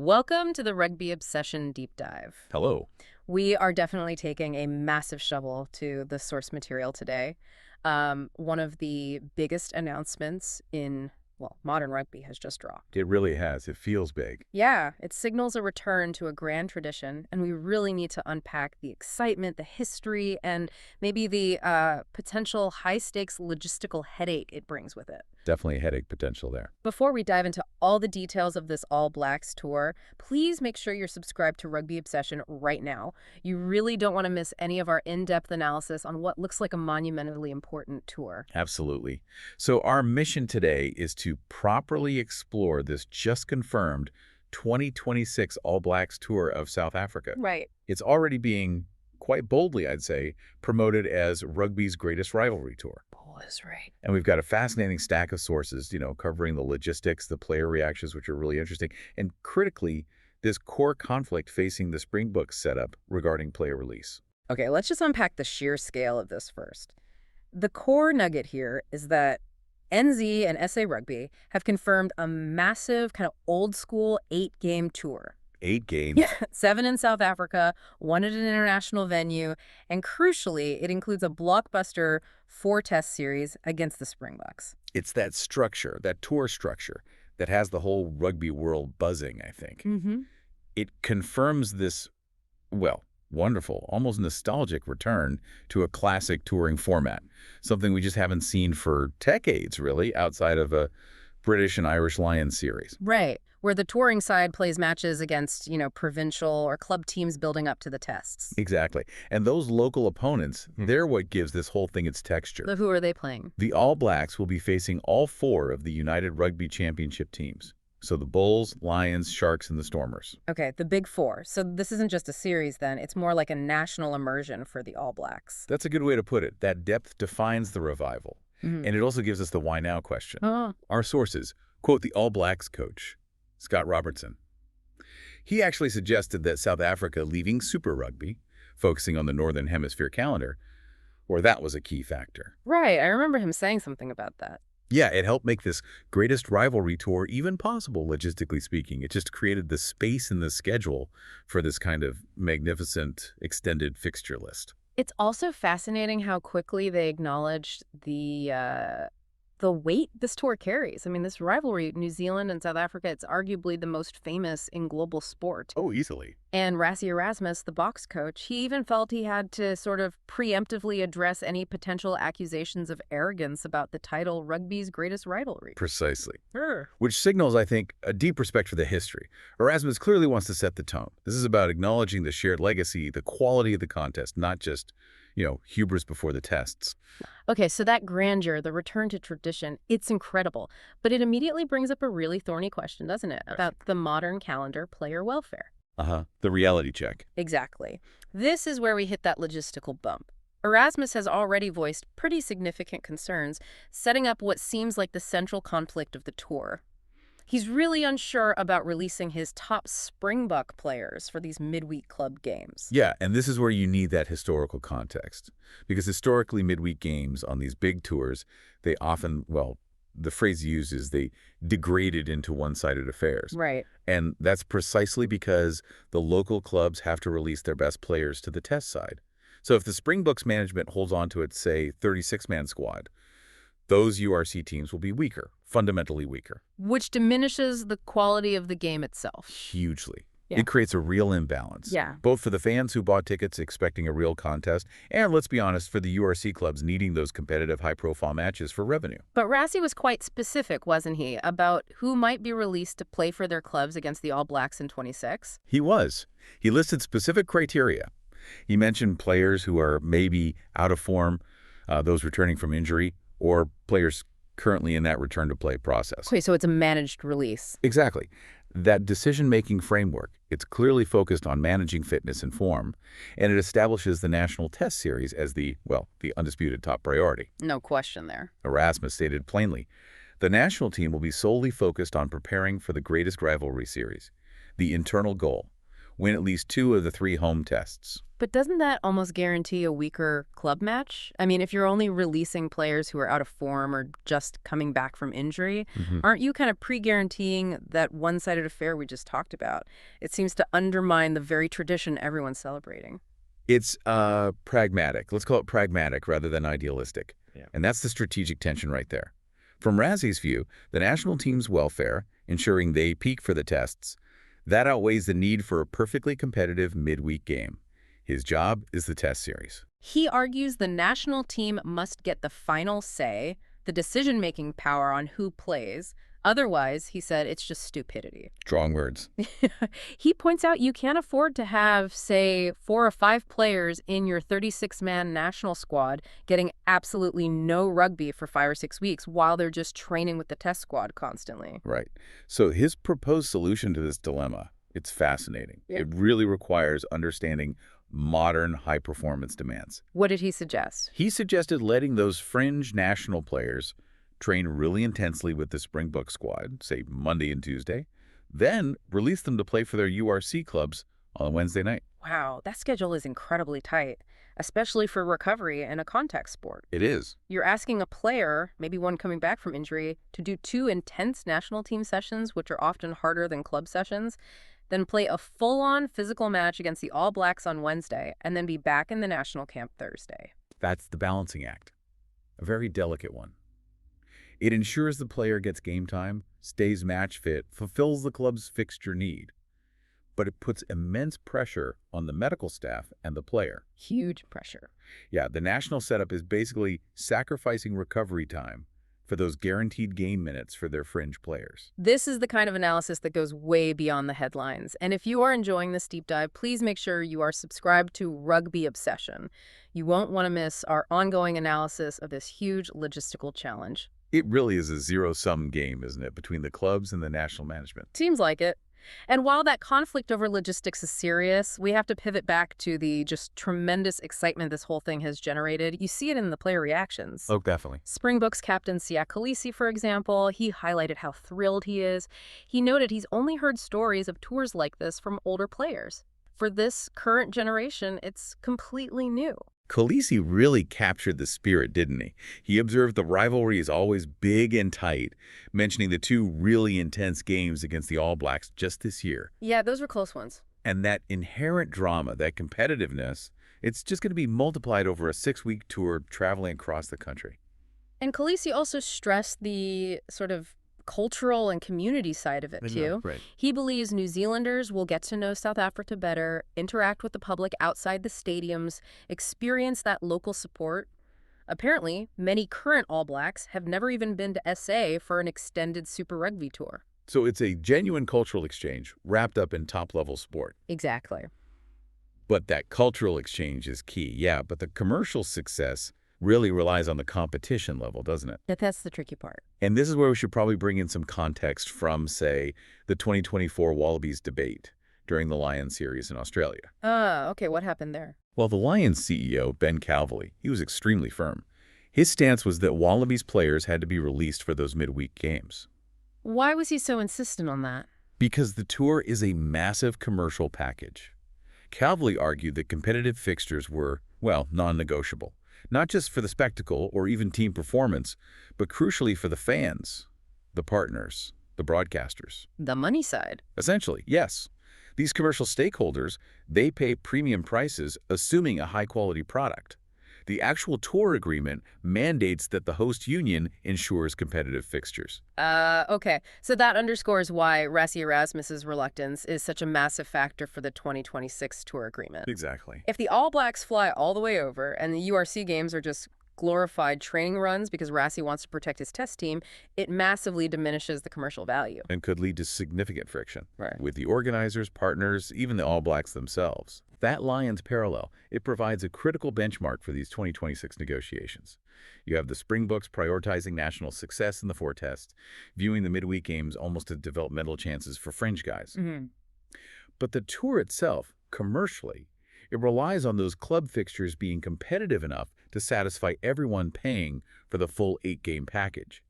Welcome to the Rugby Obsession Deep Dive. Hello. We are definitely taking a massive shovel to the source material today. One of the biggest announcements in, modern rugby has just dropped. It really has. It feels big. Yeah, it signals a return to a grand tradition, and we really need to unpack the excitement, the history, and maybe the potential high-stakes logistical headache it brings with it. Definitely headache potential there. Before we dive into all the details of this All Blacks tour, please make sure you're subscribed to Rugby Obsession right now. You really don't want to miss any of our in-depth analysis on what looks like a monumentally important tour. Absolutely. So our mission today is to properly explore this just confirmed 2026 All Blacks tour of South Africa. Right. It's already being, quite boldly, I'd say, promoted as rugby's greatest rivalry tour. Is right. And we've got a fascinating stack of sources, covering the logistics, the player reactions, which are really interesting, and critically, this core conflict facing the Springboks setup regarding player release. Okay, let's just unpack the sheer scale of this first. The core nugget here is that NZ and SA Rugby have confirmed a massive kind of old school 8-game tour. 8 games. Yeah, 7 in South Africa, 1 at an international venue, and crucially, it includes a blockbuster 4-test series against the Springboks. It's that structure, that tour structure, that has the whole rugby world buzzing, I think. Mm-hmm. It confirms this, wonderful, almost nostalgic return to a classic touring format, something we just haven't seen for decades, really, outside of a British and Irish Lions series. Right, where the touring side plays matches against, provincial or club teams building up to the tests. Exactly. And those local opponents, they're what gives this whole thing its texture. So who are they playing? The All Blacks will be facing all 4 of the United Rugby Championship teams. So the Bulls, Lions, Sharks, and the Stormers. Okay, the Big Four. So this isn't just a series then. It's more like a national immersion for the All Blacks. That's a good way to put it. That depth defines the revival. Mm-hmm. And it also gives us the why now question. Oh. Our sources quote the All Blacks coach, Scott Robertson. He actually suggested that South Africa leaving Super Rugby, focusing on the Northern Hemisphere calendar, or that was a key factor. Right, I remember him saying something about that. Yeah, it helped make this greatest rivalry tour even possible, logistically speaking. It just created the space in the schedule for this kind of magnificent extended fixture list. It's also fascinating how quickly they acknowledged the weight this tour carries. I mean, this rivalry, New Zealand and South Africa, it's arguably the most famous in global sport. Oh, easily. And Rassie Erasmus, the Boks coach, he even felt he had to sort of preemptively address any potential accusations of arrogance about the title rugby's greatest rivalry. Precisely. Sure. Which signals, I think, a deep respect for the history. Erasmus clearly wants to set the tone. This is about acknowledging the shared legacy, the quality of the contest, not just, hubris before the tests. Okay, so that grandeur, the return to tradition, it's incredible. But it immediately brings up a really thorny question, doesn't it? About the modern calendar player welfare. The reality check. Exactly. This is where we hit that logistical bump. Erasmus has already voiced pretty significant concerns, setting up what seems like the central conflict of the tour. He's really unsure about releasing his top Springbok players for these midweek club games. Yeah, and this is where you need that historical context. Because historically, midweek games on these big tours, they often, the phrase used is they degraded into one-sided affairs. Right. And that's precisely because the local clubs have to release their best players to the test side. So if the Springboks management holds on to its, say, 36-man squad, those URC teams will be weaker, fundamentally weaker. Which diminishes the quality of the game itself. Hugely. Yeah. It creates a real imbalance. Yeah. Both for the fans who bought tickets expecting a real contest, and let's be honest, for the URC clubs needing those competitive high-profile matches for revenue. But Rassie was quite specific, wasn't he, about who might be released to play for their clubs against the All Blacks in 26? He was. He listed specific criteria. He mentioned players who are maybe out of form, those returning from injury, or players currently in that return-to-play process. Okay, so it's a managed release. Exactly. That decision-making framework, it's clearly focused on managing fitness and form, and it establishes the national test series as the undisputed top priority. No question there. Erasmus stated plainly, the national team will be solely focused on preparing for the greatest rivalry series, the internal goal, win at least 2 of the 3 home tests. But doesn't that almost guarantee a weaker club match? I mean, if you're only releasing players who are out of form or just coming back from injury, aren't you kind of pre-guaranteeing that one-sided affair we just talked about? It seems to undermine the very tradition everyone's celebrating. It's pragmatic. Let's call it pragmatic rather than idealistic. Yeah. And that's the strategic tension right there. From Rassie's view, the national team's welfare, ensuring they peak for the tests, that outweighs the need for a perfectly competitive midweek game. His job is the test series. He argues the national team must get the final say, the decision-making power on who plays. Otherwise, he said, it's just stupidity. Strong words. He points out you can't afford to have, say, 4 or 5 players in your 36-man national squad getting absolutely no rugby for 5 or 6 weeks while they're just training with the test squad constantly. Right. So his proposed solution to this dilemma, it's fascinating. Yeah. It really requires understanding modern high-performance demands. What did he suggest? He suggested letting those fringe national players train really intensely with the Springbok squad, say Monday and Tuesday, then release them to play for their URC clubs on Wednesday night. Wow, that schedule is incredibly tight, especially for recovery in a contact sport. It is. You're asking a player, maybe one coming back from injury, to do 2 intense national team sessions, which are often harder than club sessions, then play a full-on physical match against the All Blacks on Wednesday, and then be back in the national camp Thursday. That's the balancing act, a very delicate one. It ensures the player gets game time, stays match fit, fulfills the club's fixture need. But it puts immense pressure on the medical staff and the player. Huge pressure. Yeah, the national setup is basically sacrificing recovery time for those guaranteed game minutes for their fringe players. This is the kind of analysis that goes way beyond the headlines. And if you are enjoying this deep dive, please make sure you are subscribed to Rugby Obsession. You won't want to miss our ongoing analysis of this huge logistical challenge. It really is a zero-sum game, isn't it, between the clubs and the national management? Seems like it. And while that conflict over logistics is serious, we have to pivot back to the just tremendous excitement this whole thing has generated. You see it in the player reactions. Oh, definitely. Springboks captain Siya Kolisi, for example, he highlighted how thrilled he is. He noted he's only heard stories of tours like this from older players. For this current generation, it's completely new. Kolisi really captured the spirit, didn't he? He observed the rivalry is always big and tight, mentioning the 2 really intense games against the All Blacks just this year. Yeah, those were close ones. And that inherent drama, that competitiveness, it's just going to be multiplied over a 6-week tour traveling across the country. And Kolisi also stressed the sort of cultural and community side of it, too. Right. He believes New Zealanders will get to know South Africa better, interact with the public outside the stadiums, experience that local support. Apparently, many current All Blacks have never even been to SA for an extended Super Rugby tour. So it's a genuine cultural exchange wrapped up in top-level sport. Exactly. But that cultural exchange is key, yeah, but the commercial success really relies on the competition level, doesn't it? That's the tricky part. And this is where we should probably bring in some context from, say, the 2024 Wallabies debate during the Lions series in Australia. Okay, what happened there? Well, the Lions CEO, Ben Calvely, he was extremely firm. His stance was that Wallabies players had to be released for those midweek games. Why was he so insistent on that? Because the tour is a massive commercial package. Calvely argued that competitive fixtures were, well, non-negotiable. Not just for the spectacle or even team performance, but crucially for the fans, the partners, the broadcasters. The money side. Essentially, yes. These commercial stakeholders, they pay premium prices assuming a high-quality product. The actual tour agreement mandates that the host union ensures competitive fixtures. Okay. So that underscores why Rassie Erasmus's reluctance is such a massive factor for the 2026 tour agreement. Exactly. If the All Blacks fly all the way over and the URC games are just glorified training runs because Rassie wants to protect his test team, it massively diminishes the commercial value. And could lead to significant friction Right. with the organizers, partners, even the All Blacks themselves. That Lions parallel, it provides a critical benchmark for these 2026 negotiations. You have the Springboks prioritizing national success in the 4 tests, viewing the midweek games almost as developmental chances for fringe guys. But the tour itself, commercially, it relies on those club fixtures being competitive enough to satisfy everyone paying for the full 8-game package.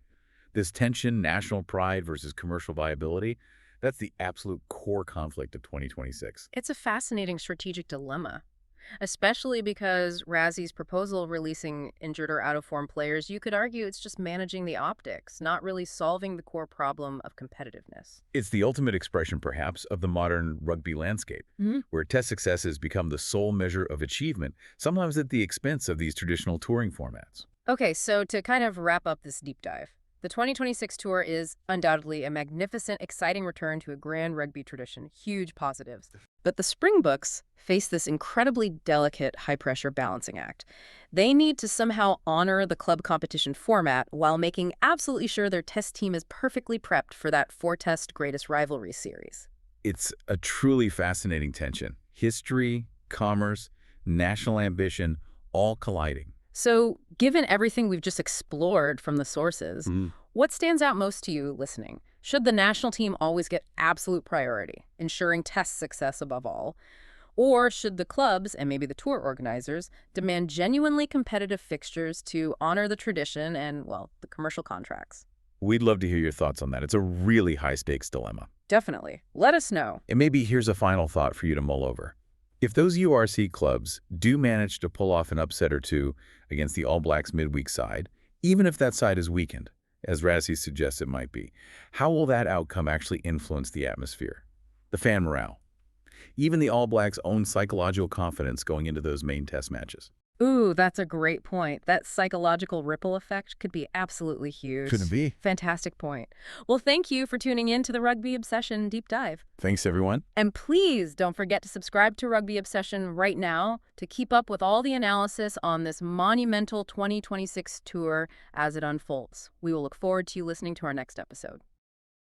This tension, national pride versus commercial viability, That's the absolute core conflict of 2026. It's a fascinating strategic dilemma, especially because Rassie's proposal releasing injured or out-of-form players, you could argue it's just managing the optics, not really solving the core problem of competitiveness. It's the ultimate expression, perhaps, of the modern rugby landscape, where test successes become the sole measure of achievement, sometimes at the expense of these traditional touring formats. Okay, so to kind of wrap up this deep dive, the 2026 tour is undoubtedly a magnificent, exciting return to a grand rugby tradition. Huge positives. But the Springboks face this incredibly delicate, high-pressure balancing act. They need to somehow honor the club competition format while making absolutely sure their test team is perfectly prepped for that four-test greatest rivalry series. It's a truly fascinating tension. History, commerce, national ambition, all colliding. So, given everything we've just explored from the sources, what stands out most to you listening? Should the national team always get absolute priority, ensuring test success above all? Or should the clubs, and maybe the tour organizers, demand genuinely competitive fixtures to honor the tradition and, well, the commercial contracts? We'd love to hear your thoughts on that. It's a really high-stakes dilemma. Definitely. Let us know. And maybe here's a final thought for you to mull over. If those URC clubs do manage to pull off an upset or two against the All Blacks midweek side, even if that side is weakened, as Rassie suggests it might be, how will that outcome actually influence the atmosphere, the fan morale, even the All Blacks' own psychological confidence going into those main test matches? Ooh, that's a great point. That psychological ripple effect could be absolutely huge. Couldn't it be? Fantastic point. Well, thank you for tuning in to the Rugby Obsession Deep Dive. Thanks, everyone. And please don't forget to subscribe to Rugby Obsession right now to keep up with all the analysis on this monumental 2026 tour as it unfolds. We will look forward to you listening to our next episode.